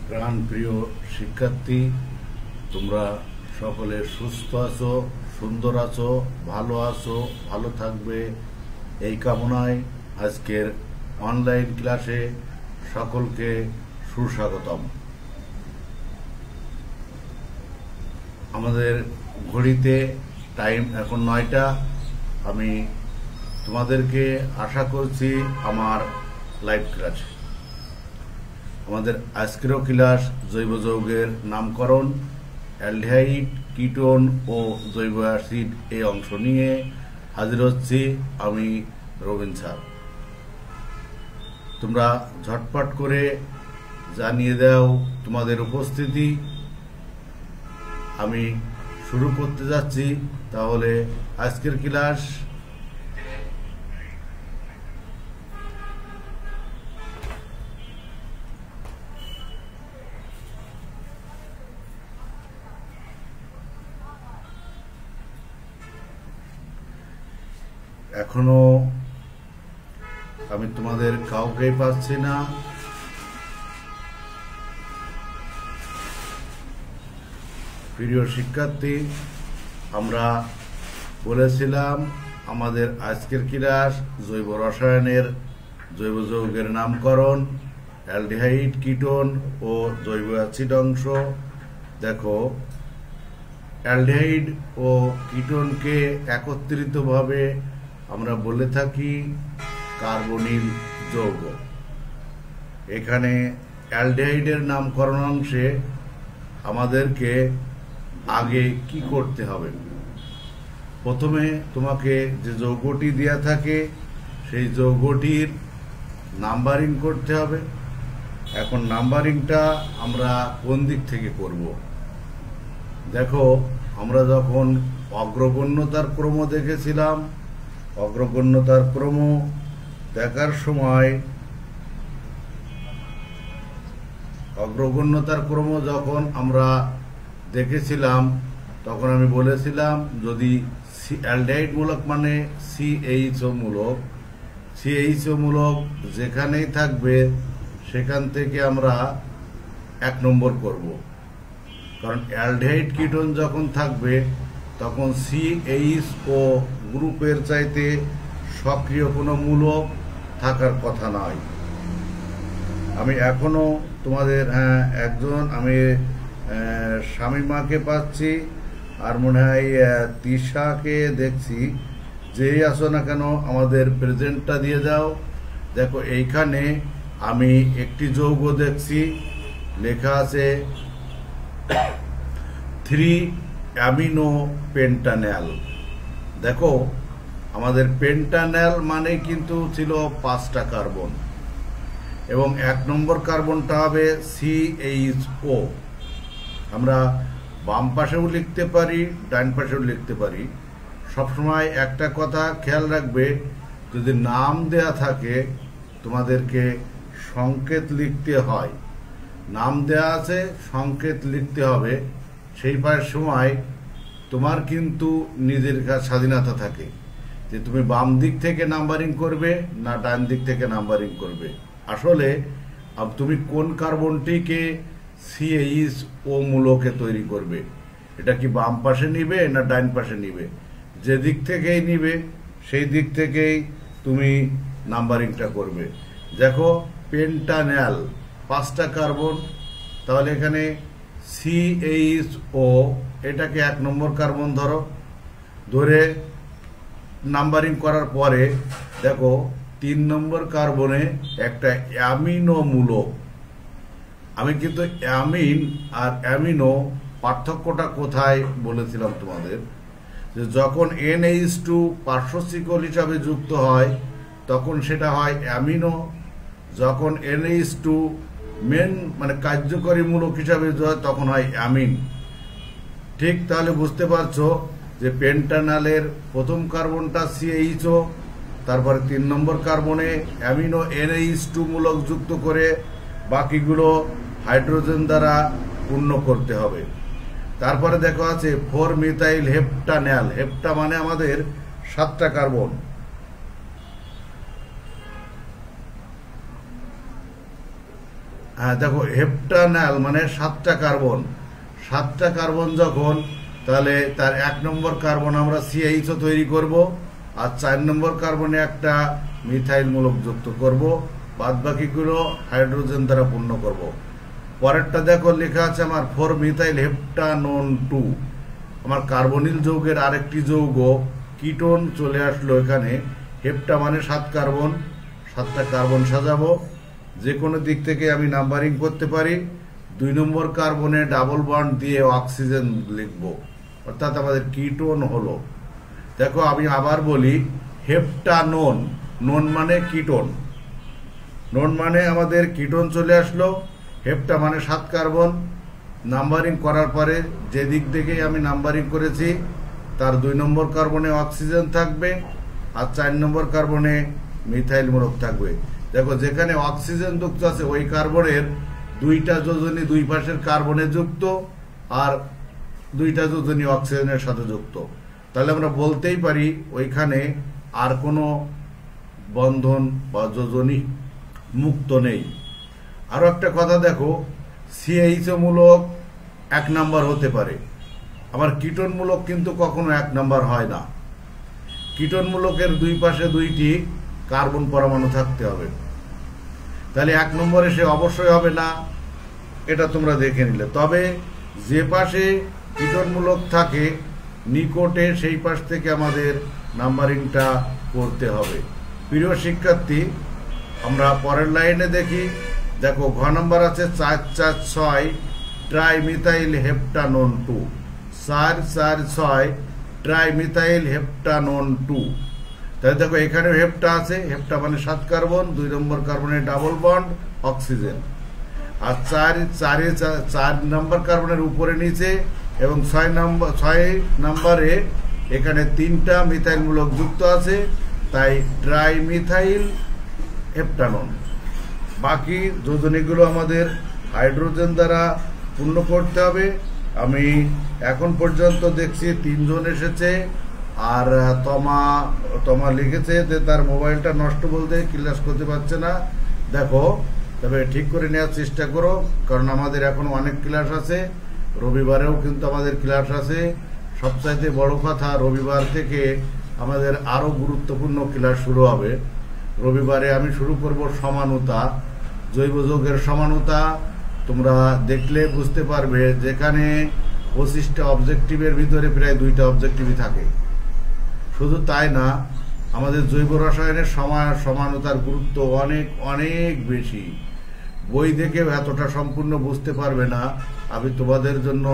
প্রাণপ্রিয় শিক্ষার্থী, তোমরা সকলে সুস্থ আছো, সুন্দর আছো, ভালো থাকবে এই কামনায় আজকের অনলাইন ক্লাসে সকলকে সুস্বাগতম। আমাদের ঘড়িতে টাইম এখন 9টা। আমি তোমাদেরকে আশা করছি আমার লাইভ ক্লাসে। আমাদের আজকেরও ক্লাস জৈব যৌগের নামকরণ, অ্যালডিহাইড, কিটোন ও জৈব অ্যাসিড এই অংশ নিয়ে হাজির হচ্ছি আমি রবিন স্যার। তোমরা ঝটপট করে জানিয়ে দাও তোমাদের উপস্থিতি। আমি শুরু করতে যাচ্ছি তাহলে আজকের ক্লাস। এখনো আমি তোমাদের কাউকেই পাচ্ছি না। প্রিয় শিক্ষার্থী, আমরা বলেছিলাম আমাদের আজকের ক্লাস জৈব রসায়নের জৈব যৌগের নামকরণ, অ্যালডিহাইড, কিটোন ও জৈব অ্যাসিড অংশ। দেখো, অ্যালডিহাইড ও কিটোনকে একত্রিতভাবে আমরা বলে থাকি কার্বনিল যৌগ। এখানে অ্যালডিহাইডের নামকরণ অংশে আমাদেরকে আগে কি করতে হবে? প্রথমে তোমাকে যে যৌগটি দেয়া থাকে সেই যৌগটির নাম্বারিং করতে হবে। এখন নাম্বারিংটা আমরা কোন দিক থেকে করব? দেখো, আমরা যখন অগ্রগণ্যতার ক্রম দেখেছিলাম, অগ্রগণ্যতার ক্রম দেখার সময় অগ্রগণ্যতার ক্রম যখন আমরা দেখেছিলাম তখন আমি বলেছিলাম যদি অ্যালডিহাইড মূলক মানে সিএইচও মূলক যেখানেই থাকবে সেখান থেকে আমরা 1 নম্বর করব। কারণ অ্যালডিহাইড কিটোন যখন থাকবে তখন সিএইচও গ্রুপের চাইতে সক্রিয় কোনো মূলক থাকার কথা নয়। আমি এখনো তোমাদের একজন আমি শামিমাকে পাচ্ছি, আর মনে হয় তিশাকে দেখছি। যেই আসো না কেন আমাদের প্রেজেন্টটা দিয়ে যাও। দেখো, এইখানে আমি একটি যৌগ দেখছি, লেখা আছে 3-অ্যামিনো পেন্টানেল। দেখো, আমাদের পেন্টানেল মানে কিন্তু ছিল 5টা কার্বন এবং 1 নম্বর কার্বনটা হবে CHO। আমরা বাম পাশেও লিখতে পারি, ডান পাশেও লিখতে পারি। সবসময় একটা কথা খেয়াল রাখবে, যদি নাম দেয়া থাকে তোমাদেরকে সংকেত লিখতে হয়। নাম দেয়া আছে, সংকেত লিখতে হবে। সেই সময় তোমার কিন্তু নিজের স্বাধীনতা থাকে যে তুমি বাম দিক থেকে নাম্বারিং করবে না ডান দিক থেকে নাম্বারিং করবে। আসলে তুমি কোন কার্বনটিকে CHO মূলকে তৈরি করবে, এটা কি বাম পাশে নিবে না ডান পাশে নিবে? যে দিক থেকেই নিবে সেই দিক থেকেই তুমি নাম্বারিংটা করবে। দেখো, পেন্টানেল 5টা কার্বন, তাহলে এখানে CHO এটাকে 1 নম্বর কার্বন ধরে নাম্বারিং করার পরে দেখো 3 নম্বর কার্বনে একটা অ্যামিনো মূলক। আমি কিন্তু অ্যামিন আর অ্যামিনো পার্থক্যটা কোথায় বলেছিলাম তোমাদের, যে যখন NH2 পার্শ্বশিকল হিসাবে যুক্ত হয় তখন সেটা হয় অ্যামিনো, যখন NH2 মেন মানে কার্যকরী মূলক হিসাবে তখন হয় অ্যামিন। ঠিক, তাহলে বুঝতে পারছো যে পেন্টানেলের প্রথম কার্বনটা CHO, তারপরে 3 নম্বর কার্বনে অ্যামিনো NH2 মূলক যুক্ত করে বাকিগুলো হাইড্রোজেন দ্বারা পূর্ণ করতে হবে। তারপরে দেখো আছে 4-মিথাইল হেপ্টানেল। হেপ্টা মানে আমাদের 7টা কার্বন। হ্যাঁ দেখো, হেপ্টানল মানে 7টা কার্বন। 7টা কার্বন যখন, তাহলে তার 1 নম্বর কার্বন আমরা CH তৈরি করব, আর 4 নম্বর কার্বনে একটা মিথাইল মূলক যুক্ত করব, বাদ বাকিগুলো হাইড্রোজেন দ্বারা পূর্ণ করব। পরেরটা দেখো লেখা আছে আমার 4 মিথাইল হেপ্টানোন 2। আমার কার্বনিল যৌগের আরেকটি যৌগ কিটোন চলে আসলো এখানে। হেপ্টা মানে 7 কার্বন, 7টা কার্বন সাজাবো। যে কোনো দিক থেকে আমি নাম্বারিং করতে পারি। 2 নম্বর কার্বনে ডাবল বন্ড দিয়ে অক্সিজেন লিখব, অর্থাৎ আমাদের কিটোন হলো। দেখো আমি আবার বলি, হেপ্টানোন, নোন মানে কিটোন, নোন মানে আমাদের কিটোন চলে আসলো। হেপ্টা মানে 7 কার্বন। নাম্বারিং করার পরে যে দিক থেকে আমি নাম্বারিং করেছি তার 2 নম্বর কার্বনে অক্সিজেন থাকবে, আর 4 নম্বর কার্বনে মিথাইল মূলক থাকবে। দেখো যেখানে অক্সিজেন যুক্ত আছে ওই কার্বনের 2টা যোজনী 2 পাশের কার্বনে যুক্ত, আর 2টা যোজনী অক্সিজেনের সাথে যুক্ত। তাহলে আমরা বলতেই পারি ওইখানে আর কোনো বন্ধন বা যোজনী মুক্ত নেই। আরো একটা কথা দেখো, CH মূলক 1 নাম্বার হতে পারে, আবার কিটোন মূলক কিন্তু কখনো 1 নাম্বার হয় না। কিটোন মূলকের 2 পাশে 2টি কার্বন পরমাণু থাকতে হবে, তাহলে 1 নম্বরে সে অবশ্যই হবে না, এটা তোমরা দেখে নিলে। তবে যে পাশে কিটোন মূলক থাকে নিকটে সেই পাশ থেকে আমাদের নাম্বারিংটা করতে হবে। প্রিয় শিক্ষার্থী, আমরা পরের লাইনে দেখি। দেখো ঘ নম্বর আছে 4-4-6 ট্রাইমিথাইল হেপ্টানোন 2। 4-4-6 ট্রাইমিথাইল হেপ্টানোন 2। তাহলে দেখো এখানে হেপ্টা আছে, হেপ্টা মানে 7 কার্বন, 2 নম্বর কার্বনের ডাবল বন্ড অক্সিজেন, আর 4 নম্বর কার্বনের উপরে নিচে, এবং 6 নম্বরে এখানে 3টা মিথাইল মূলক যুক্ত আছে, তাই ট্রাইমিথাইল হেপ্টানোন। বাকি যোজনীগুলো আমাদের হাইড্রোজেন দ্বারা পূর্ণ করতে হবে। আমি এখন পর্যন্ত দেখছি 3 জন এসেছে, আর তমা লিখেছে যে তার মোবাইলটা নষ্ট বলতে ক্লাস করতে পারছে না। দেখো তবে ঠিক করে নেওয়ার চেষ্টা করো, কারণ আমাদের এখন অনেক ক্লাস আছে, রবিবারেও কিন্তু আমাদের ক্লাস আছে। সবচাইতে বড় কথা, রবিবার থেকে আমাদের আরো গুরুত্বপূর্ণ ক্লাস শুরু হবে। রবিবারে আমি শুরু করব সমানুতা, জৈব যৌগের সমানুতা। তোমরা দেখলে বুঝতে পারবে যেখানে 25টা অবজেক্টিভের ভিতরে প্রায় 2টা অবজেক্টিভই থাকে। শুধু তাই না, আমাদের জৈব রসায়নের সমানতার গুরুত্ব অনেক অনেক বেশি। বই দেখেও এতটা সম্পূর্ণ বুঝতে পারবে না আমি তোমাদের জন্য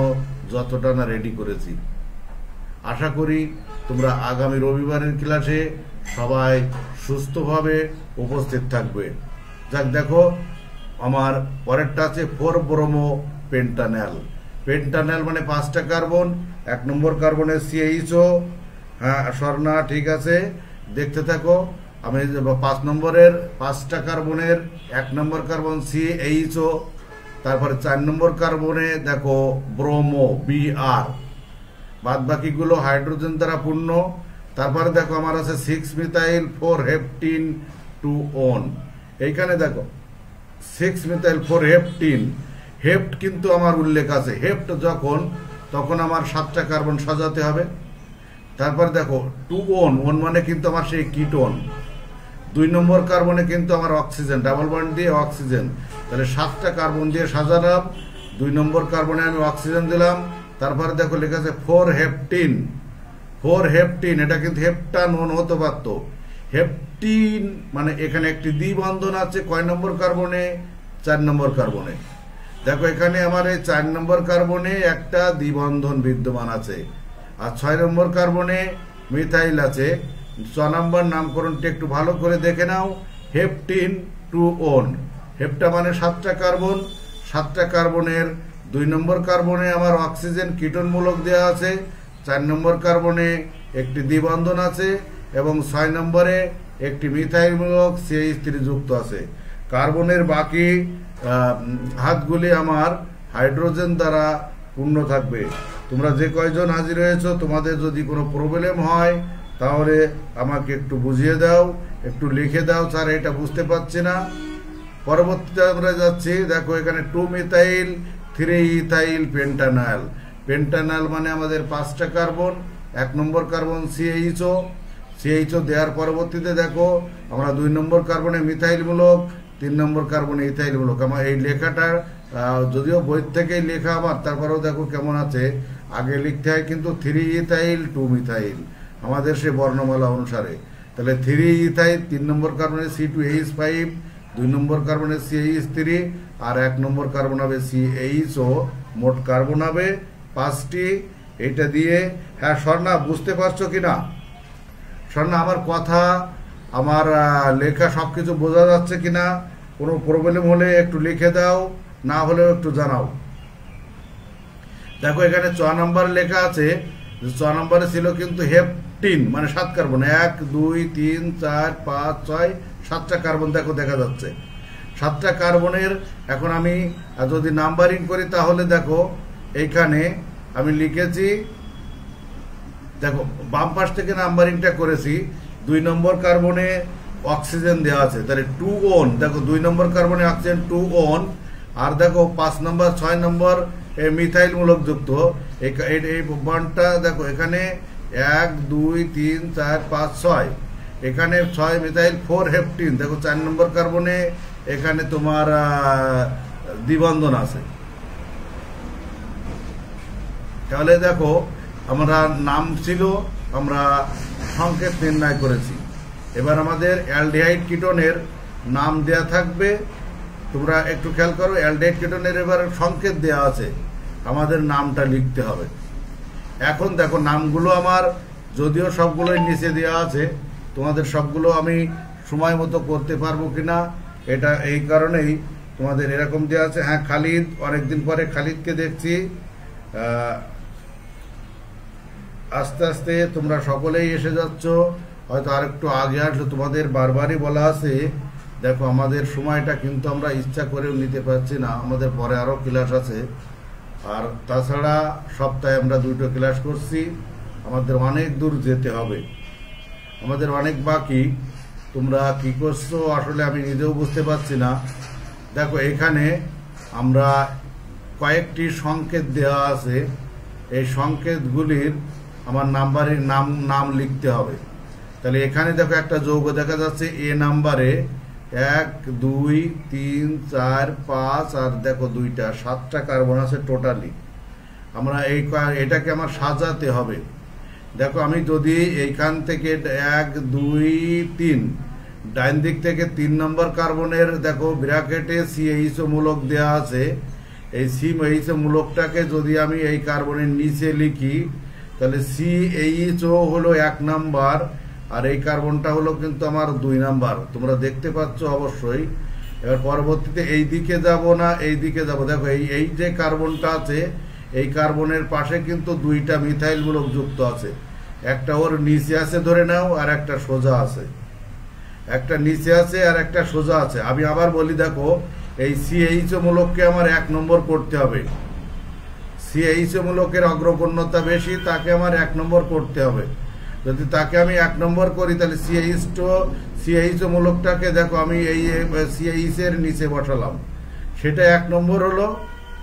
যতটা না রেডি করেছি। আশা করি তোমরা আগামী রবিবারের ক্লাসে সবাই সুস্থভাবে উপস্থিত থাকবে। যাক দেখো, আমার পরেরটা আছে 4 ব্রোমো পেন্টানেল। পেন্টানেল মানে 5টা কার্বন, 1 নম্বর কার্বনের CHO। হ্যাঁ স্বর্ণা, ঠিক আছে, দেখতে থাকো। আমি 5 নম্বরের 5টা কার্বনের 1 নম্বর কার্বন CHO, তারপরে 4 নম্বর কার্বনে দেখো ব্রোমো BR, বাদ বাকিগুলো হাইড্রোজেন দ্বারা পূর্ণ। তারপরে দেখো আমার আছে 6 মিথাইল 4 হেপটিন 2 ওন। এইখানে দেখো 6 মিথাইল 4 হেপটিন, হেপ্ট কিন্তু আমার উল্লেখ আছে। হেপ্ট যখন, তখন আমার 7টা কার্বন সাজাতে হবে। তারপর দেখো 2 ওন, ওন মানে কিন্তু আমার সেই কিটোন। 2 নম্বর কার্বনে কিন্তু আমার অক্সিজেন, ডাবল বন্ড দিয়ে অক্সিজেন, তাহলে 7টা কার্বন দিয়ে সাজালাম। 2 নম্বর কার্বনে আমি অক্সিজেন দিলাম। তারপরে দেখো লেখা আছে 4 হেপটিন। 4 হেপটিন, এটা কিন্তু হেপ্টানোন হতে পারতো। হেপটিন মানে এখানে একটি দ্বিবন্ধন আছে কয় নম্বর কার্বনে? 4 নম্বর কার্বনে। দেখো এখানে আমার এই 4 নম্বর কার্বনে একটা দ্বিবন্ধন বিদ্যমান আছে, আর 6 নম্বর কার্বনে মিথাইল আছে। 6 নম্বর নামকরণটি একটু ভালো করে দেখে নাও, হেপটিন 2 ওন। হেপ্টা মানে 7টা কার্বন, 7টা কার্বনের 2 নম্বর কার্বনে আমার অক্সিজেন কিটোন মূলক দেওয়া আছে, 4 নম্বর কার্বনে একটি দ্বিবন্ধন আছে, এবং 6 নম্বরে একটি মিথাইল মূলক CH3 যুক্ত আছে। কার্বনের বাকি হাতগুলি আমার হাইড্রোজেন দ্বারা পূর্ণ থাকবে। তোমরা যে কয়জন হাজির হয়েছো, তোমাদের যদি কোনো প্রবলেম হয় তাহলে আমাকে একটু বুঝিয়ে দাও, একটু লিখে দাও, স্যার এটা বুঝতে পারছি না। পরবর্তীতে আমরা যাচ্ছি, দেখো এখানে 2 মিথাইল 3 ইথাইল পেন্টানল। পেন্টানল মানে আমাদের 5টা কার্বন, 1 নম্বর কার্বন CHO। CHO দেওয়ার পরবর্তীতে দেখো আমরা 2 নম্বর কার্বনে মিথাইল মূলক, 3 নম্বর কার্বনে ইথাইল মূলক। আমার এই লেখাটা যদিও বই থেকেই লেখা আমার, তারপরেও দেখো কেমন আছে। আগে লিখতে হয় কিন্তু 3 ইথাইল 2 মিথাইল আমাদের সে বর্ণমালা অনুসারে। তাহলে 3 ইথাইল 3 নম্বর কার্বনে C2H5, 2 নম্বর কার্বনে CH3 আর 1 নম্বর কার্বন হবে CHO। মোট কার্বন হবে 5টি। এটা দিয়ে হ্যাঁ স্বর্ণা বুঝতে পারছো কিনা? স্বর্ণা আমার কথা, আমার লেখা সবকিছু বোঝা যাচ্ছে কিনা? কোনো প্রবলেম হলে একটু লিখে দাও, না হলেও একটু জানাও। দেখো এখানে 6 নম্বর লেখা আছে, 6 নম্বরে ছিল কিন্তু হেপটিন মানে 7 কার্বন, 1 2 3 4 5 6 7টা কার্বন দেখো দেখা যাচ্ছে। 7টা কার্বনের এখন আমি যদি নাম্বারিং করি তাহলে দেখো এইখানে আমি লিখেছি, দেখো বাম পাশ থেকে নাম্বারিংটা করেছি। 2 নম্বর কার্বনে অক্সিজেন দেওয়া আছে, তাহলে 2 ON। দেখো 2 নম্বর কার্বনে অক্সিজেন 2 ON। আর দেখো 5 নম্বর 6 নম্বর মিথাইল মূলক যুক্ত এই বন্ডটা দেখো এখানে 1 2 3 4 5 6, এখানে 6 মিথাইল 4 হেপটিন। দেখো 4 নম্বর কার্বনে এখানে তোমার দ্বিবন্ধন আছে। তাহলে দেখো আমরা নাম ছিল, আমরা সংকেত নির্ণয় করেছি। এবার আমাদের অ্যালডিহাইড কিটোনের নাম দেয়া থাকবে। তোমরা একটু খেয়াল করো, অ্যালডিহাইড কিটোনের এবার সংকেত দেয়া আছে, আমাদের নামটা লিখতে হবে। এখন দেখো নামগুলো আমার যদিও সবগুলোই নিচে দেওয়া আছে, তোমাদের সবগুলো আমি সময় মতো করতে পারবো কিনা এটা এই কারণেই তোমাদের এরকম দেওয়া আছে। হ্যাঁ খালিদ, অনেকদিন পরে খালিদকে দেখছি। আস্তে আস্তে তোমরা সকলেই এসে যাচ্ছ, হয়তো আর একটু আগে আসলে তোমাদের বারবারই বলা আছে। দেখো আমাদের সময়টা কিন্তু আমরা ইচ্ছা করেও নিতে পারছি না, আমাদের পরে আরও ক্লাস আছে। আর তাছাড়া সপ্তাহে আমরা 2টো ক্লাস করছি, আমাদের অনেক দূর যেতে হবে, আমাদের অনেক বাকি। তোমরা কি করছো আসলে আমি নিজেও বুঝতে পারছি না। দেখো এখানে আমরা কয়েকটি সংকেত দেওয়া আছে, এই সংকেতগুলির আমার নাম্বারের নাম লিখতে হবে। তাহলে এখানে দেখো একটা যৌগ দেখা যাচ্ছে এ নাম্বারে 1 2 3 4 5 আর দেখো 2টা 7টা কার্বন আছে টোটালি। আমরা এটাকে আমার সাজাতে হবে। দেখো আমি যদি এইখান থেকে 1 2 3 ডাইন দিক থেকে 3 নম্বর কার্বনের দেখো ব্র্যাকেটে CHO মূলক দেয়া আছে, এই CHO মূলকটাকে যদি আমি এই কার্বনের নিচে লিখি তাহলে CHO হলো 1 নাম্বার আর এই কার্বনটা হলো কিন্তু আমার 2 নাম্বার, তোমরা দেখতে পাচ্ছ অবশ্যই। এবার পরবর্তীতে এই দিকে যাব না এই দিকে যাব, দেখো এই যে কার্বনটা আছে এই কার্বনের পাশে কিন্তু 2টা মিথাইল মূলক যুক্ত আছে, একটা ওর নিচে আছে ধরে নাও আর একটা সোজা আছে, একটা নিচে আছে আর একটা সোজা আছে। আমি আবার বলি দেখো এই CHO মূলককে আমার 1 নম্বর করতে হবে, CHO মূলকের অগ্রগণ্যতা বেশি, তাকে আমার 1 নম্বর করতে হবে। যদি তাকে আমি 1 নম্বর করি তাহলে CHO মূলকটাকে দেখো আমি এই CH এর নিচে বসালাম, সেটা 1 নম্বর হলো,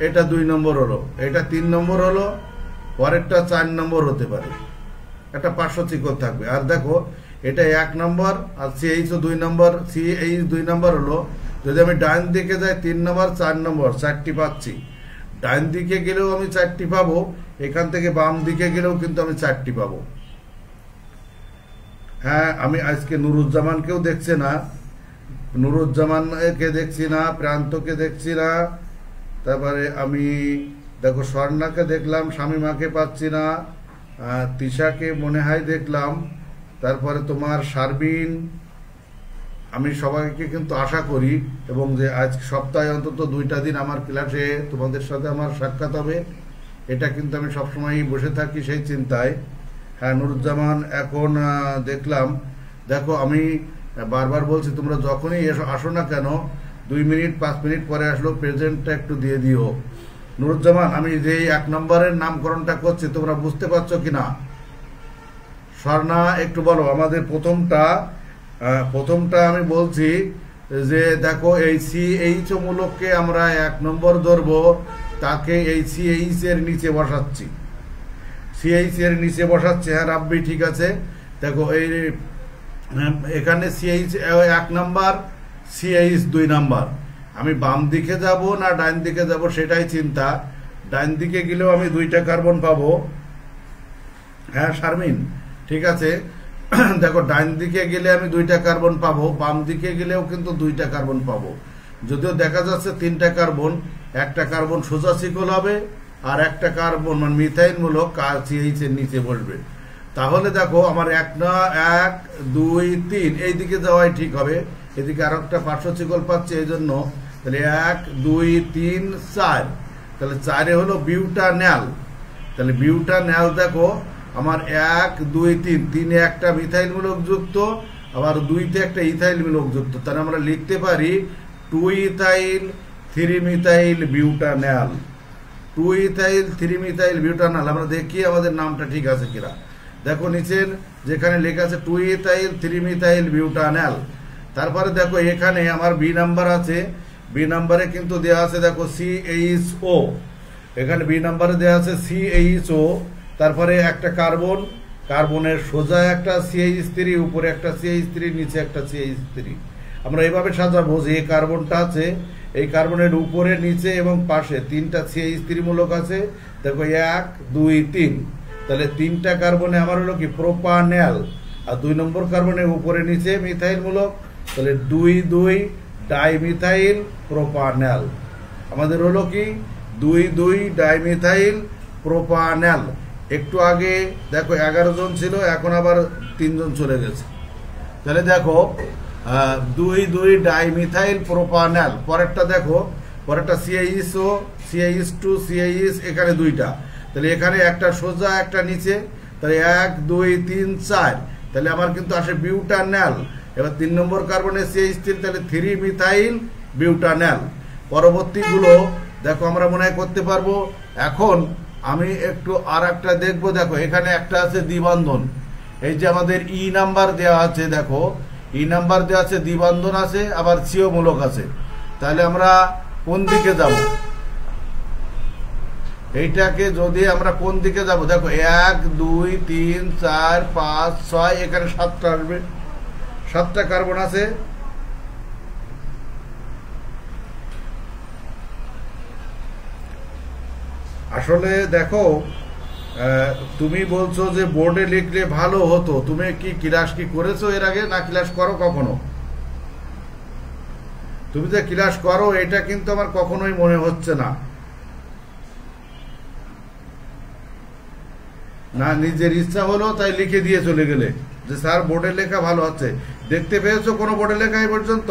এটা 2 নম্বর হলো, এটা 3 নম্বর হলো, পরেরটা 4 নম্বর হতে পারে, একটা পার্শ্বচিকন থাকবে। আর দেখো এটা 1 নম্বর আর CHO 2 নম্বর, CH 2 নম্বর হলো। যদি আমি ডান দিকে যাই 3 নম্বর 4 নম্বর 4টি পাচ্ছি, ডান দিকে গেলেও আমি 4টি পাবো, এখান থেকে বাম দিকে গেলেও কিন্তু আমি 4টি পাবো। হ্যাঁ আমি আজকে নুরুজ্জামানকেও দেখছি না, নুরুজ্জামানকে দেখছি না, প্রান্তকে দেখছি না, তারপরে আমি দেখো স্বর্ণাকে দেখলাম, শামিমাকে পাচ্ছি না, তিশাকে মনে হয় দেখলাম, তারপরে তোমার শারবিন, আমি সবাইকে কিন্তু আশা করি এবং যে আজ সপ্তাহে অন্তত 2টা দিন আমার ক্লাসে তোমাদের সাথে আমার সাক্ষাৎ হবে, এটা কিন্তু আমি সবসময়ই বসে থাকি সেই চিন্তায়। হ্যাঁ নুরুজ্জামান এখন দেখলাম, দেখো আমি বারবার বলছি তোমরা যখনই আসো না কেন 2 মিনিট 5 মিনিট পরে আসলো প্রেজেন্টটা একটু দিয়ে দিও। নুরুজ্জামান আমি যে 1 নম্বরের নামকরণটা করছি তোমরা বুঝতে পারছো কিনা? স্বর্ণা একটু বলো। আমাদের প্রথমটা আমি বলছি যে দেখো এই CH মূলককে আমরা 1 নম্বর ধরবো, তাকে এই CH এর নিচে বসাচ্ছি, CH এর নিচে বসাচ্ছে। হ্যাঁ রাব্বি ঠিক আছে। দেখো এই এখানে CH 1 নাম্বার, CH 2 নাম্বার। আমি বাম দিকে যাব না ডান দিকে যাব সেটাই চিন্তা। ডান দিকে গেলেও আমি 2টা কার্বন পাবো। হ্যাঁ শারমিন ঠিক আছে। দেখো ডান দিকে গেলে আমি 2টা কার্বন পাবো, বাম দিকে গেলেও কিন্তু 2টা কার্বন পাবো। যদিও দেখা যাচ্ছে 3টা কার্বন, একটা কার্বন সোজা শিকল হবে আর একটা কার্বন মানে মিথাইল মূলক CH এর নিচে বসবে। তাহলে দেখো আমার 1 2 3 এই দিকে যাওয়াই ঠিক হবে। এদিকে আর একটা পার্শ্ব শিকল পাচ্ছে, এই জন্য তাহলে 1 2 3 4, তাহলে 4 হলো বিউটান্যাল। তাহলে বিউটান্যাল দেখো আমার 1 2 3, 3-এ একটা মিথাইল মূলক যুক্ত, আবার 2-তে একটা ইথাইল মূলক যুক্ত। তাহলে আমরা লিখতে পারি 2 ইথাইল 3 মিথাইল বিউটান্যাল, 2 ইথাইল 3 মিথাইল বিউটান্যাল। আমরা দেখি আমাদের নামটা ঠিক আছে কিনা। দেখো নিচের যেখানে লেখা আছে 2 ইথাইল 3 মিথাইল বিউটান্যাল। তারপরে দেখো এখানে আমার বি নাম্বার আছে, বি নাম্বারে কিন্তু দেওয়া আছে দেখো CHO, এখানে বি নাম্বারে দেওয়া আছে CHO। তারপরে একটা কার্বন, কার্বনের সোজা একটা CH3, উপরে একটা CH3, নিচে একটা CH3। আমরা এভাবে সাজাবো যে এই কার্বনটা আছে, এই কার্বনের উপরে নিচে এবং পাশে 3টা CH3 মূলক আছে। দেখো 1 2 3, তাহলে 3টা কার্বনে আমার হলো কি প্রোপানল, আর 2 নম্বর কার্বনের উপরে নিচে মিথাইল মূলক, তাহলে 2 2 ডাইমিথাইল প্রোপানল। আমাদের হলো কি 2 2 ডাইমিথাইল প্রোপানল। একটু আগে দেখো 11 জন ছিল, এখন আবার 3 জন চলে গেছে। তাহলে দেখো 2 2 ডাইমিথাইল প্রোপানল। পরেরটা দেখো, পরেরটা CHO CH2 CH, এখানে 2টা, তাহলে এখানে একটা সোজা একটা নিচে, তাহলে 1 2 3 4, তাহলে আমার কিন্তু আসে বিউটান্যাল। এবার 3 নম্বর কার্বনে CH3, তাহলে 3 মিথাইল বিউটান্যাল। পরবর্তীগুলো দেখো আমরা মনে হয় করতে পারবো। এখন আমি একটু আর একটা দেখবো। দেখো এখানে একটা আছে দ্বিবন্ধন, এই যে আমাদের ই নাম্বার দেওয়া আছে, দেখো ই নাম্বার দেওয়া আছে, দ্বিবন্ধন আছে, আবার CO মূলক আছে। তাহলে আমরা কোন দিকে যাব? এইটাকে যদি আমরা কোন দিকে যাব, দেখো 1 2 3 4 5 6, এখানে 7টা আসবে, 7টা কার্বন আছে। আসলে দেখো তুমি বলছো যে বোর্ডে লিখলে ভালো হতো, তুমি কি ক্লাস কি করেছো এর আগে, না ক্লাস করো কখনো? তুমি যে ক্লাস করো এটা কিন্তু আমার কখনোই মনে হচ্ছে না। না নিজের ইচ্ছা হলো তাই লিখে দিয়ে চলে গেলে যে স্যার বোর্ডে লেখা ভালো হচ্ছে। দেখতে পেয়েছো কোনো বোর্ডে লেখা এই পর্যন্ত?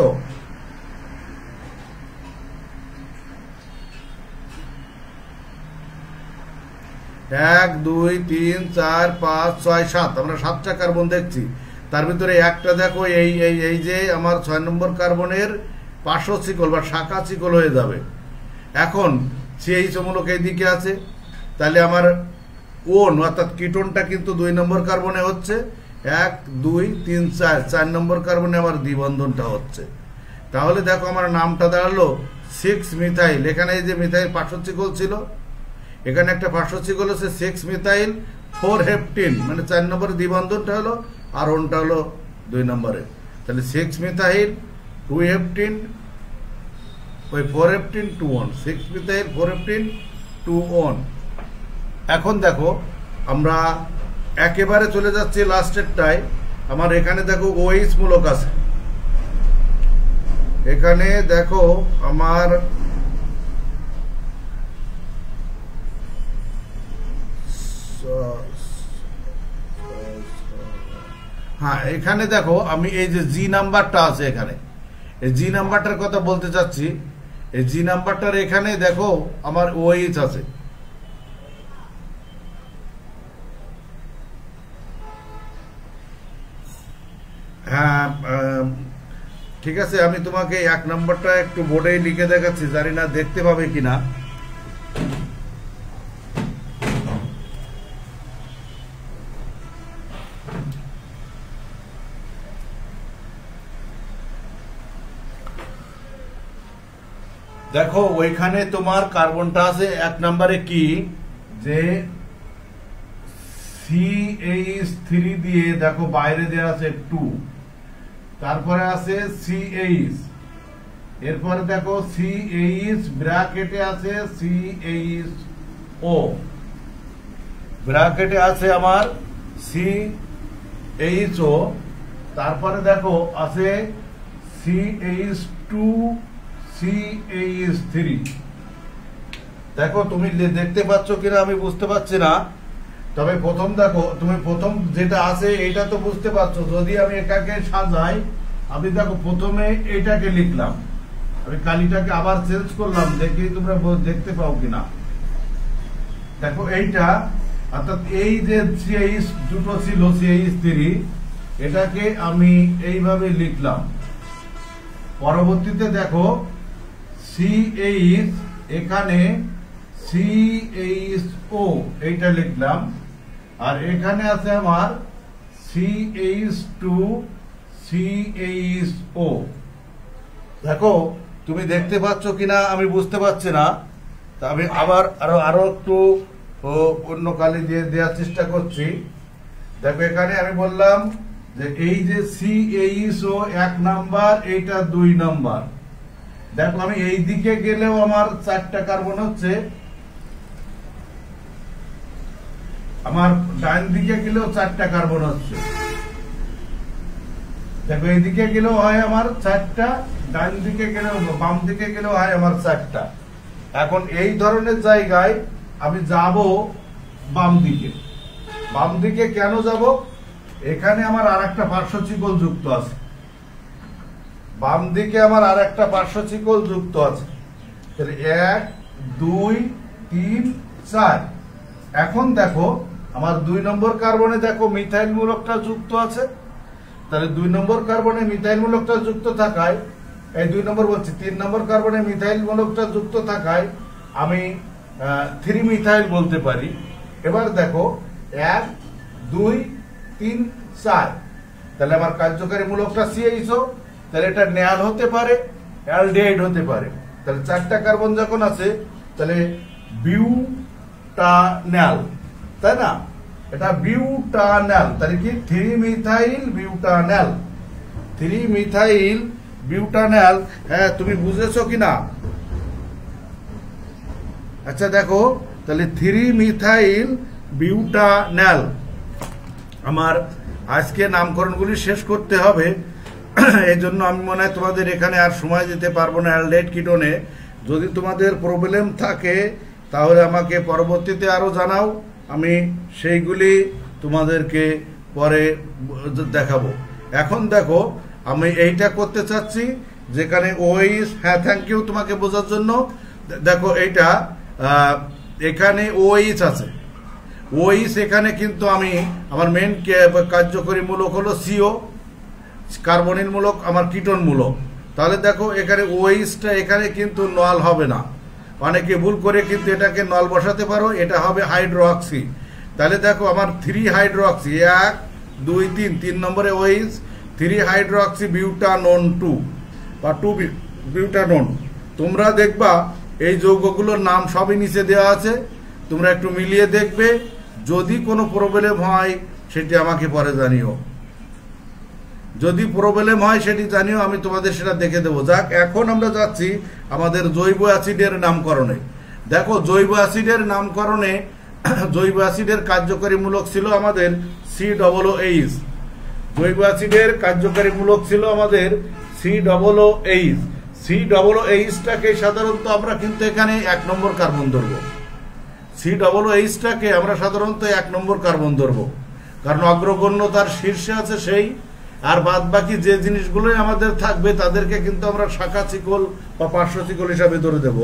এক 2 3 4 5 6 7, আমরা 7টা কার্বন দেখছি। তার ভিতরে একটা দেখো এই এই এই যে আমার 6 নম্বর কার্বনের পার্শ্ব শিকল বা শাখা শিকল হয়ে যাবে। এখন CH মূলক এইদিকে আছে, তাহলে আমার ওন অর্থাৎ কিটোনটা কিন্তু 2 নম্বর কার্বনে হচ্ছে, 1 2 3 4, 4 নম্বর কার্বনে আমার দ্বিবন্ধনটা হচ্ছে। তাহলে দেখো আমার নামটা দাঁড়ালো 6 মিথাইল। এখানে এই যে মিথাইল পার্শ্ব শিকল ছিল, এখানে একটা পার্শ্ব শিকল হচ্ছে 6 মিথাইল 4 হেপটিন, মানে 4 নম্বরের দ্বিবন্ধনটা হলো, আর ওনটা হলো 2 নম্বরে। তাহলে 6 মিথাইল 2 হেপটিন, ওই 4 হেপটিন 2 ওন, 6 মিথাইল 4 হেপটিন 2 ওন। এখন দেখো আমরা একেবারে চলে যাচ্ছি লাস্টেরটায়। আমার এখানে দেখো OH মূলক আছে, এখানে দেখো আমার হ্যাঁ এখানে দেখো আমি এই যে জি নাম্বারটা আছে, এখানে এই জি নাম্বারটার কথা বলতে চাচ্ছি। এই জি নাম্বারটার এখানে দেখো আমার OH আছে। হ্যাঁ ঠিক আছে, আমি তোমাকে 1 নম্বরটা একটু বোর্ডে লিখে দেখাচ্ছি, জানি না দেখতে পাবে কিনা। দেখো ওইখানে তোমার কার্বনটা আছে 1 নম্বরে কি যে CH3 দিয়ে দেখো বাইরে দেওয়া আছে 2, তারপরে আছে CH, এরপরে দেখো CH ব্র্যাকেটে আছে CHO, ব্র্যাকেটে আছে আমার CHO, তারপরে দেখো আছে CH2 CH3। দেখো তুমি দেখতে পাচ্ছ কিনা আমি বুঝতে পারছি না, তবে প্রথম দেখো তুমি প্রথম যেটা আছে এটা তো বুঝতে পারছো। যদি আমি এটাকে সাজাই, আমি দেখো প্রথমে এটাকে লিখলাম, আমি কালিটাকে আবার চেঞ্জ করলাম, দেখি তোমরা দেখতে পাও কিনা। দেখো এইটা অর্থাৎ এই যে CH দুটো ছিল CH3, এটাকে আমি এইভাবে লিখলাম। পরবর্তীতে দেখো CH এখানে CHO এইটা লিখলাম, আর এখানে আছে আমার CH2 CHO। দেখো তুমি দেখতে পাচ্ছ কিনা আমি বুঝতে পারছি না, তা আমি আবার আরো একটু অন্য কালি দিয়ে দেওয়ার চেষ্টা করছি। দেখো এখানে আমি বললাম যে এই যে CHO 1 নাম্বার, এইটা 2 নাম্বার। দেখো আমি এই দিকে গেলেও আমার 4টা কার্বন হচ্ছে, আমার ডান দিকে গেলেও 4টা কার্বন হচ্ছে। দেখো এইদিকে গেলেও হয় আমার 4টা, ডান দিকে গেলেও বাম দিকে গেলেও হয় আমার 4টা। এখন এই ধরনের জায়গায় আমি যাব বাম দিকে। বাম দিকে কেন যাব? এখানে আমার আরেকটা পার্শ্ব চিকল যুক্ত আছে, বাম দিকে আমার আরেকটা পার্শ্ব চিকল যুক্ত আছে। তাহলে 1 2 3 4। এখন দেখো আমার 2 নম্বর কার্বনে দেখো মিথাইল মূলকটা যুক্ত আছে। তাহলে 2 নম্বর কার্বনে মিথাইল মূলকটা যুক্ত থাকায়, এই 2 নম্বর বলছি, 3 নম্বর কার্বনে মিথাইল মূলকটা যুক্ত থাকায় আমি 3 মিথাইল বলতে পারি। এবার দেখো 1 2 3 4, তাহলে আমার কার্যকারী মূলকটা CHO, তাহলে এটা ন্যাল হতে পারে, অ্যালডিহাইড হতে পারে। তাহলে 4টা কার্বন যখন আছে তাহলে বিউটান্যাল, তাই না? এটা বিউটান্যাল, তাহলে কি 3 মিথাইল বিউটান্যাল, 3 মিথাইল বিউটান্যাল। হ্যাঁ তুমি বুঝেছো কিনা? আচ্ছা দেখো তাহলে 3 মিথাইল বিউটান্যাল। আমার আজকে নামকরণগুলি শেষ করতে হবে, এই জন্য আমি মনে হয় তোমাদের এখানে আর সময় দিতে পারবো না অ্যালডিহাইড কিটোনে। যদি তোমাদের প্রবলেম থাকে তাহলে আমাকে পরবর্তীতে আরো জানাও, আমি সেইগুলি তোমাদেরকে পরে দেখাবো। এখন দেখো আমি এইটা করতে চাচ্ছি যেখানে OH, হ্যাঁ থ্যাংক ইউ তোমাকে বোঝার জন্য। দেখো এইটা এখানে OH আছে, OH এখানে কিন্তু আমি আমার মেন কার্যকরী মূলক হলো CO, কার্বনিল মূলক আমার কিটোন মূলক। তাহলে দেখো এখানে OH-টা এখানে কিন্তু নল হবে না, অনেকে ভুল করে কিন্তু এটাকে নল বসাতে পারো, এটা হবে হাইড্রোক্সি। তাহলে দেখো আমার 3 হাইড্রোক্সি, 1 2 3, 3 নম্বরে OH, 3 হাইড্রোক্সি বিউটানোন 2 বা 2 বিউটানোন। তোমরা দেখবা এই যৌগগুলোর নাম সবই নিচে দেওয়া আছে, তোমরা একটু মিলিয়ে দেখবে। যদি কোনো প্রবলেম হয় সেটি আমাকে পরে জানিও, যদি প্রবলেম হয় সেটি জানিও, আমি তোমাদের সেটা দেখে দেবো। যাক, এখন আমরা যাচ্ছি আমাদের জৈব অ্যাসিডের নামকরণে। দেখো জৈব অ্যাসিডের নামকরণে জৈব অ্যাসিডের কার্যকরী মূলক ছিল আমাদের COOH। জৈব অ্যাসিডের কার্যকরী মূলক ছিল আমাদের COOH। COOH-টাকে সাধারণত আমরা কিন্তু এখানে 1 নম্বর কার্বন ধরবো। COOH-টাকে আমরা সাধারণত 1 নম্বর কার্বন ধরবো, কারণ অগ্রগণ্যতার শীর্ষে আছে সেই। আর বাদ বাকি যে জিনিসগুলোই আমাদের থাকবে তাদেরকে কিন্তু আমরা শাখা চিকল বা পার্শ্ব চিকল হিসাবে ধরে দেবো।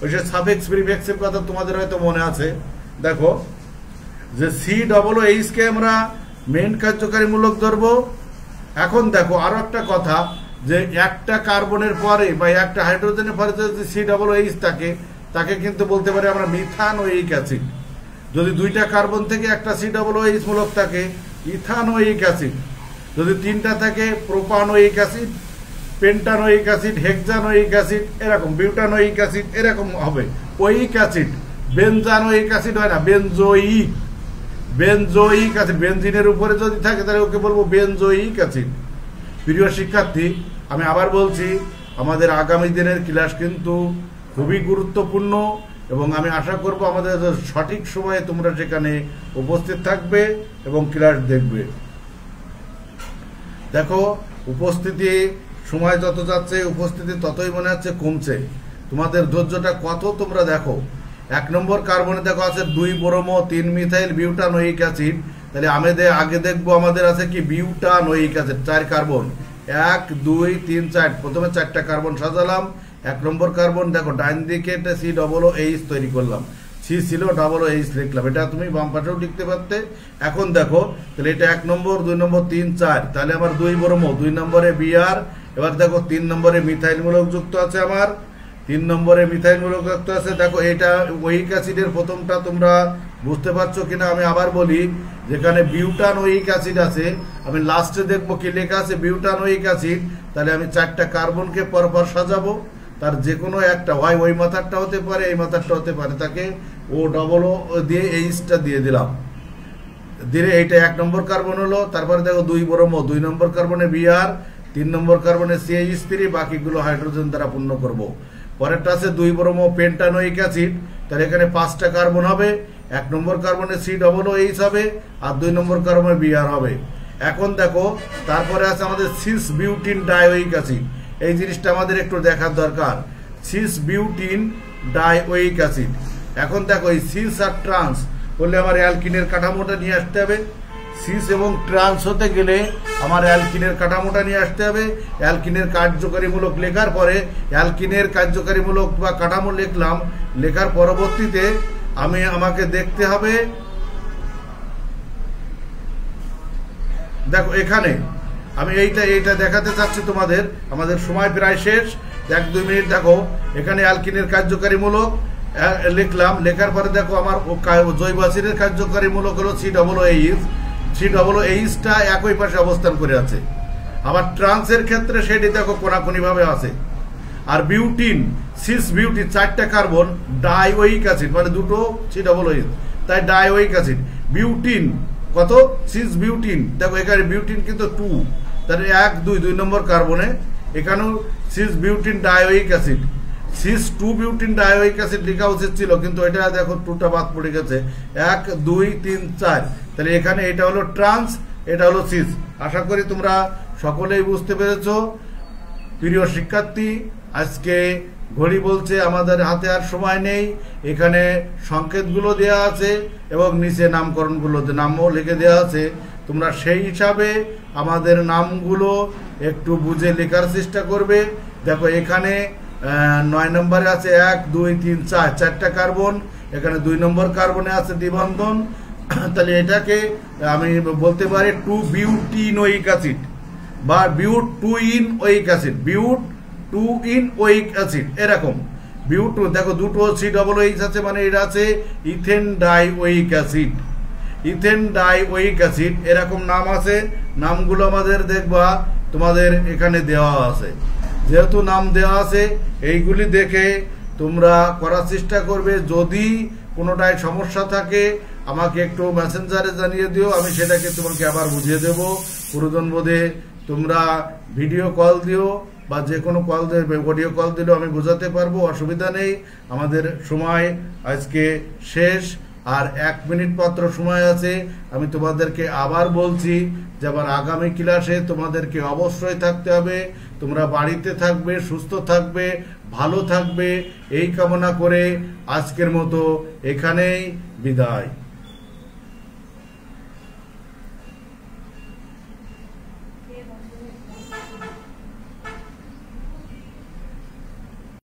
ওই সে সাফিক্স প্রিফিক্সের কথা তোমাদের হয়তো মনে আছে। দেখো যে COOH-কে আমরা মেইন কার্যকারী মূলক ধরবো। এখন দেখো আরো একটা কথা, যে একটা কার্বনের পরে বা একটা হাইড্রোজেনের পরে যদি COOH থাকে, তাকে কিন্তু বলতে পারি আমরা মিথানোয়িক অ্যাসিড। যদি 2টা কার্বন থেকে একটা COOH মূলক থাকে, ইথানোয়িক অ্যাসিড। যদি 3টা থাকে, propanoic acid. Pentanoic acid, হেক্সানোয়িক acid, এরকম বিউটানোয়িক অ্যাসিড এরকম হবে। ওয়িক অ্যাসিড, বেনজানোয়িক অ্যাসিড হয় না, বেনজোয়িক, বেনজোয়িক অ্যাসিড। বেনজিনের উপরে যদি থাকে তাহলে ওকে বলবো বেনজোয়িক অ্যাসিড। প্রিয় শিক্ষার্থী, আমি আবার বলছি, আমাদের আগামী দিনের ক্লাস কিন্তু খুবই গুরুত্বপূর্ণ এবং আমি আশা করব আমাদের সঠিক সময়ে তোমরা সেখানে উপস্থিত থাকবে এবং ক্লাস দেখবে। দেখো, উপস্থিতি সময় যত যাচ্ছে উপস্থিতি ততই মনে হচ্ছে কমছে। তোমাদের ধৈর্যটা কত তোমরা দেখো। 1 নম্বর কার্বনে দেখো আছে 2 ব্রোমো 3 মিথাইল বিউটানোয়িক অ্যাসিড। তাহলে আগে দেখবো আমাদের আছে কি বিউটানোয়িক অ্যাসিড, 4 কার্বন, 1 2 3 4। প্রথমে 4টা কার্বন সাজালাম। 1 নম্বর কার্বন দেখো ডাইন দিকে একটা COOH তৈরি করলাম, সি ছিল OOH লিখলাম। এটা তুমি বাম পাশেও লিখতে পারতে। এখন দেখো তাহলে এটা 1 নম্বর 2 নম্বর 3 4, তাহলে আমার 2 ব্রোমো, 2 নম্বরে বিআর। এবার দেখো 3 নম্বরে মিথাইল মূলক যুক্ত আছে আমার, 3 নম্বরে মিথাইল মূলক যুক্ত আছে। দেখো এটা ওয়িক অ্যাসিডের প্রথমটা তোমরা বুঝতে পারছো কিনা আমি আবার বলি, যেখানে বিউটানোয়িক অ্যাসিড আছে আমি লাস্টে দেখবো কি লেখা আছে বিউটানোয়িক অ্যাসিড। তাহলে আমি 4টা কার্বনকে পরপর সাজাবো, তার যে কোনো একটা হয়, ওই মাথারটা হতে পারে এই মাথারটা হতে পারে, তাকে OOO দিয়ে এইচটা দিয়ে দিলাম। দিয়ে এইটা 1 নম্বর কার্বন হলো। তারপরে দেখো 2 ব্রোমো, 2 নম্বর কার্বনে বিআর, 3 নম্বর কার্বনে CH3, বাকিগুলো হাইড্রোজেন দ্বারা পূর্ণ করব। পরেরটা আছে 2 ব্রোমো পেন্টানোয়িক অ্যাসিড। তাহলে এখানে 5টা কার্বন হবে, 1 নম্বর কার্বনে COOH হবে আর 2 নম্বর কার্বনে বিআর হবে। এখন দেখো তারপরে আছে আমাদের সিস বিউটিন ডাইওয়িক অ্যাসিড। এই জিনিসটা আমাদের একটু দেখার দরকার, সিস বিউটিন ডাইওয়িক অ্যাসিড। এখন দেখো এই সিস আর ট্রান্স বললে আমার অ্যালকিনের কাঠামোটা নিয়ে আসতে হবে। সিস এবং ট্রান্স হতে গেলে আমার অ্যালকিনের কাঠামোটা নিয়ে আসতে হবে। অ্যালকিনের কার্যকারীমূলক লেখার পরে অ্যালকিনের কার্যকারীমূলক বা কাঠামো লিখলাম, লেখার পরবর্তীতে আমাকে দেখতে হবে, দেখো এখানে আমি এইটা দেখাতে চাচ্ছি তোমাদের। আমাদের সময় প্রায় শেষ, 1-2 মিনিট। দেখো এখানে অ্যালকিনের কার্যকারীমূলক লিখলাম, লেখার পরে দেখো আমার জৈব অ্যাসিডের কার্যকারীমূলক হলো COOH। COOHটা একই পাশে অবস্থান করে আছে। আবার ট্রান্সের ক্ষেত্রে সেটি দেখো কোনাকুনি ভাবে আছে। আর বিউটিন, সিস বিউটিন 4টা কার্বন, ডাইওয়িক অ্যাসিড মানে দুটো COOH, তাই ডাইওয়িক অ্যাসিড। বিউটিন কত, সিস বিউটিন, দেখো এখানে বিউটিন কিন্তু 2, তাহলে 1 2 নম্বর কার্বনে এখানেও cis butene dioic acid. Cis 2 butene dioic acid লেখা উচিত ছিল, কিন্তু এটা দেখো 2টা বাদ পড়ে গেছে, 1 2 3 4। তাহলে এখানে এটা হলো ট্রান্স, এটা হলো সিস। আশা করি তোমরা সকলেই বুঝতে পেরেছো। প্রিয় শিক্ষার্থী, আজকে ঘড়ি বলছে আমাদের হাতে আর সময় নেই। এখানে সংকেতগুলো দেওয়া আছে এবং নিচে নামকরণগুলো নামও লিখে দেওয়া আছে। তোমরা সেই হিসাবে আমাদের নামগুলো একটু বুঝে লেখার চেষ্টা করবে। দেখো এখানে 9 নম্বরে আছে 1 2 3 4, 4টা কার্বন। এখানে 2 নম্বর কার্বনে আছে দ্বিবন্ধন। তাহলে এটাকে আমি বলতে পারি 2 বিউটিনোয়িক অ্যাসিড বা but 2 ene oic acid, but 2 ene oic acid এরকম। বিউট দেখো দুটো COOH আছে মানে এটা আছে ethane dioic acid, ethane dioic acid এরকম নাম আছে। নামগুলো আমাদের দেখবা তোমাদের এখানে দেওয়া আছে। যেহেতু নাম দেওয়া আছে এইগুলি দেখে তোমরা করার চেষ্টা করবে। যদি কোনোটায় সমস্যা থাকে আমাকে একটু মেসেঞ্জারে জানিয়ে দিও, আমি সেটাকে তোমাকে আবার বুঝিয়ে দেব। প্রয়োজন বোধে তোমরা ভিডিও কল দিও বা যে কোনো কল দেবে, অডিও কল দিলেও আমি বোঝাতে পারবো, অসুবিধা নেই। আমাদের সময় আজকে শেষ, আর 1 মিনিট মাত্র সময় আছে। আমি তোমাদেরকে আবার বলছি যে আবার আগামী ক্লাসে তোমাদেরকে অবশ্যই থাকতে হবে। তোমরা বাড়িতে থাকবে, সুস্থ থাকবে, ভালো থাকবে, এই কামনা করে আজকের মতো এখানেই বিদায়।